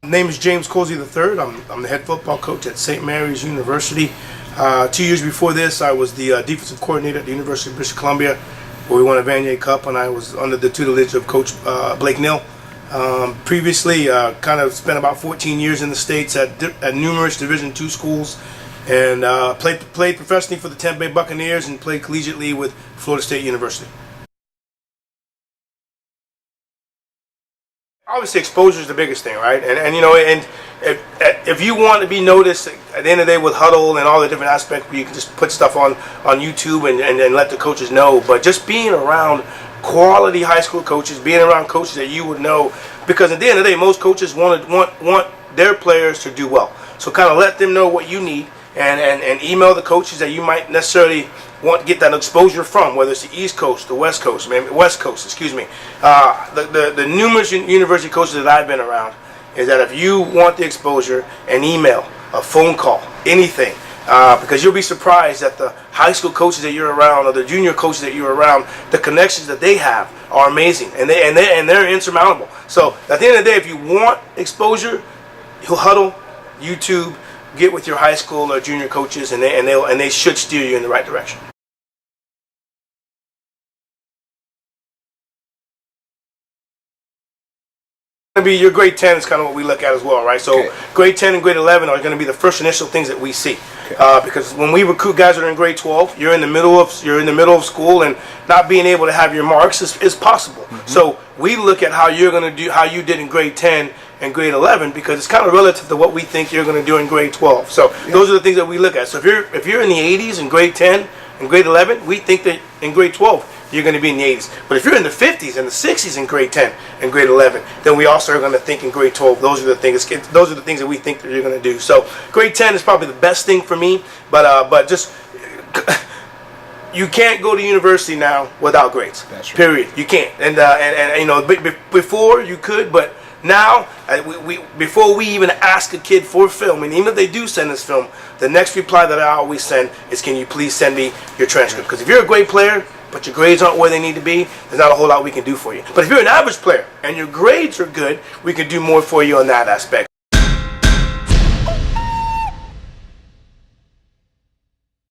My name is James Colsey III. I'm the head football coach at St. Mary's University. 2 years before this, I was the defensive coordinator at the University of British Columbia, where we won a Vanier Cup, and I was under the tutelage of Coach Blake Neal. Previously, kind of spent about 14 years in the States at numerous Division II schools, and played professionally for the Tampa Bay Buccaneers and played collegiately with Florida State University. Obviously, exposure is the biggest thing, right? And you know, and if you want to be noticed at the end of the day with Huddle and all the different aspects, where you can just put stuff on YouTube and let the coaches know. But just being around quality high school coaches, being around coaches that you would know, because at the end of the day, most coaches want their players to do well. So kind of let them know what you need, and email the coaches that you might necessarily want to get that exposure from, whether it's the East Coast, the West Coast, excuse me. The numerous university coaches that I've been around is that if you want the exposure, an email, a phone call, anything, because you'll be surprised that the high school coaches that you're around or the junior coaches that you're around, the connections that they have are amazing, and they're insurmountable. So at the end of the day, if you want exposure, Huddle, YouTube, get with your high school or junior coaches, and they should steer you in the right direction. Your grade 10 is kind of what we look at as well, right? So okay. Grade 10 and grade 11 are going to be the first initial things that we see, okay. Because when we recruit guys that are in grade 12, you're in the middle of school, and not being able to have your marks is possible. Mm-hmm. So we look at how you're going to do, how you did in grade 10 and grade 11, because it's kind of relative to what we think you're going to do in grade 12. So yeah. Those are the things that we look at. So if you're in the 80s in grade 10 and grade 11, we think that in grade 12 you're going to be in the 80s. But if you're in the 50s and the 60s in grade 10 and grade 11, then we also are going to think in grade 12. Those are the things that we think that you're going to do. So grade 10 is probably the best thing for me. But just you can't go to university now without grades. That's right. Period. You can't. And you know, before you could, but now, before we even ask a kid for film, and even if they do send us film, the next reply that I always send is, can you please send me your transcript? Because if you're a great player, but your grades aren't where they need to be, there's not a whole lot we can do for you. But if you're an average player and your grades are good, we can do more for you on that aspect.